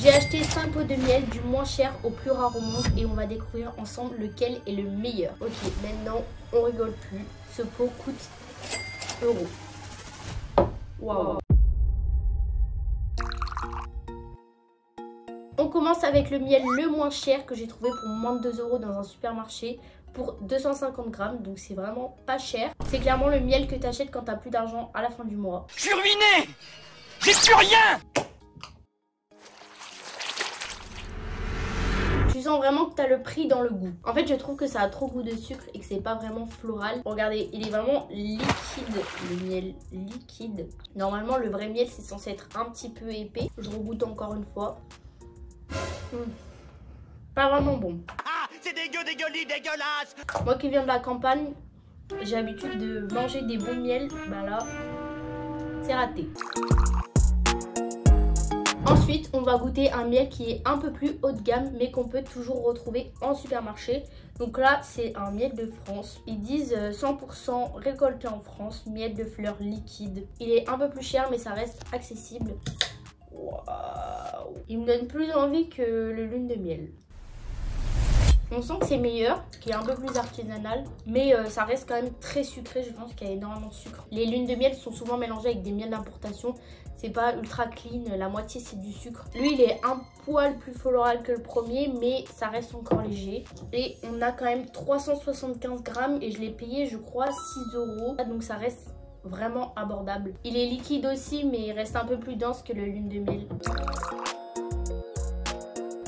J'ai acheté 5 pots de miel du moins cher au plus rare au monde et on va découvrir ensemble lequel est le meilleur. Ok, maintenant on rigole plus. Ce pot coûte euros. Waouh. On commence avec le miel le moins cher que j'ai trouvé pour moins de 2 euros dans un supermarché pour 250 grammes. Donc c'est vraiment pas cher. C'est clairement le miel que tu achètes quand t'as plus d'argent à la fin du mois. Je suis ruiné! J'ai plus rien! Tu sens vraiment que tu as le prix dans le goût. En fait, je trouve que ça a trop goût de sucre et que c'est pas vraiment floral. Regardez, il est vraiment liquide, le miel liquide. Normalement, le vrai miel, c'est censé être un petit peu épais. Je regoute encore une fois. Pas vraiment bon. Ah, c'est dégueulasse! Moi qui viens de la campagne, j'ai l'habitude de manger des bons miels. Bah là, c'est raté. Ensuite, on va goûter un miel qui est un peu plus haut de gamme, mais qu'on peut toujours retrouver en supermarché. Donc là, c'est un miel de France. Ils disent 100% récolté en France, miel de fleurs liquide. Il est un peu plus cher, mais ça reste accessible. Waouh! Il me donne plus envie que le lune de miel. On sent que c'est meilleur, qui est un peu plus artisanal, mais ça reste quand même très sucré. Je pense qu'il y a énormément de sucre. Les lunes de miel sont souvent mélangées avec des miels d'importation. C'est pas ultra clean, la moitié c'est du sucre. Lui il est un poil plus floral que le premier, mais ça reste encore léger. Et on a quand même 375 grammes et je l'ai payé je crois 6 euros. Donc ça reste vraiment abordable. Il est liquide aussi, mais il reste un peu plus dense que le lune de miel.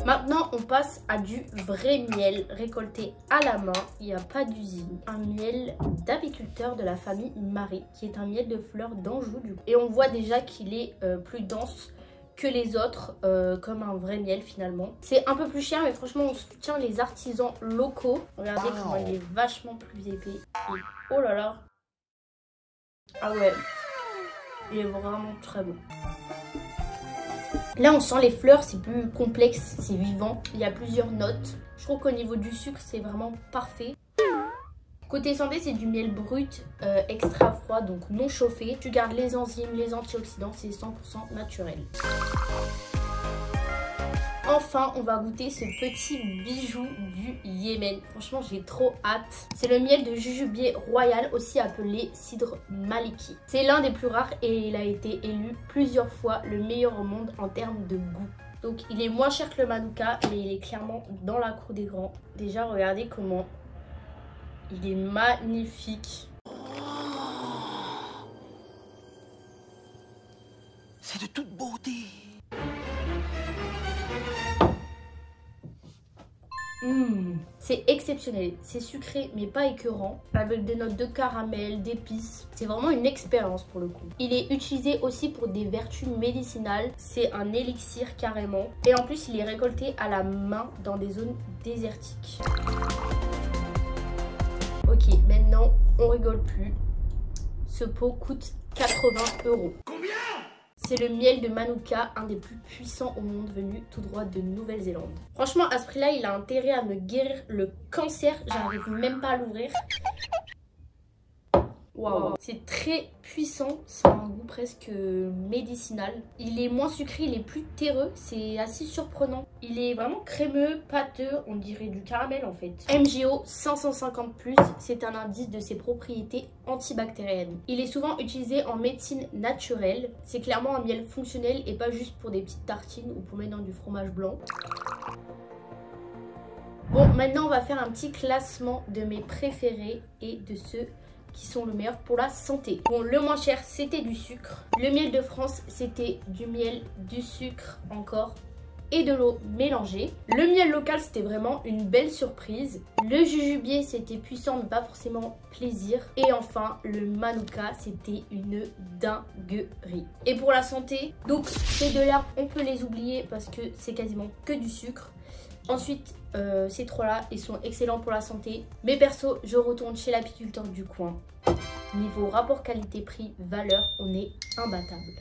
Maintenant, on passe à du vrai miel récolté à la main. Il n'y a pas d'usine. Un miel d'apiculteur de la famille Marie, qui est un miel de fleurs d'Anjou. Et on voit déjà qu'il est plus dense que les autres, comme un vrai miel finalement. C'est un peu plus cher, mais franchement, on soutient les artisans locaux. Regardez comment il est vachement plus épais. Et oh là là. Ah ouais. Il est vraiment très bon. Là, on sent les fleurs, c'est plus complexe, c'est vivant. Il y a plusieurs notes. Je trouve qu'au niveau du sucre, c'est vraiment parfait. Côté santé, c'est du miel brut, extra froid, donc non chauffé. Tu gardes les enzymes, les antioxydants, c'est 100% naturel. Enfin, on va goûter ce petit bijou du Yémen. Franchement, j'ai trop hâte. C'est le miel de jujubier royal, aussi appelé cidre maliki. C'est l'un des plus rares et il a été élu plusieurs fois le meilleur au monde en termes de goût. Donc, il est moins cher que le Manuka, mais il est clairement dans la cour des grands. Déjà, regardez comment il est magnifique. C'est de toute beauté! C'est exceptionnel, c'est sucré mais pas écœurant, avec des notes de caramel, d'épices. C'est vraiment une expérience pour le coup. Il est utilisé aussi pour des vertus médicinales, c'est un élixir carrément. Et en plus il est récolté à la main dans des zones désertiques. Ok, maintenant on rigole plus. Ce pot coûte 80 euros. Combien? C'est le miel de Manuka, un des plus puissants au monde, venu tout droit de Nouvelle-Zélande. Franchement, à ce prix-là, il a intérêt à me guérir le cancer. J'arrive même pas à l'ouvrir. Waouh, c'est très puissant, c'est un goût presque médicinal. Il est moins sucré, il est plus terreux, c'est assez surprenant. Il est vraiment crémeux, pâteux, on dirait du caramel en fait. MGO 550+, c'est un indice de ses propriétés antibactériennes. Il est souvent utilisé en médecine naturelle. C'est clairement un miel fonctionnel et pas juste pour des petites tartines ou pour mettre dans du fromage blanc. Bon, maintenant on va faire un petit classement de mes préférés et de ceux qui sont le meilleur pour la santé. Bon, le moins cher, c'était du sucre. Le miel de France, c'était du miel, du sucre encore et de l'eau mélangée. Le miel local, c'était vraiment une belle surprise. Le jujubier, c'était puissant, mais pas forcément plaisir. Et enfin, le Manuka, c'était une dinguerie. Et pour la santé, donc ces deux-là, on peut les oublier parce que c'est quasiment que du sucre. Ensuite, ces trois-là, ils sont excellents pour la santé. Mais perso, je retourne chez l'apiculteur du coin. Niveau rapport qualité-prix, valeur, on est imbattable.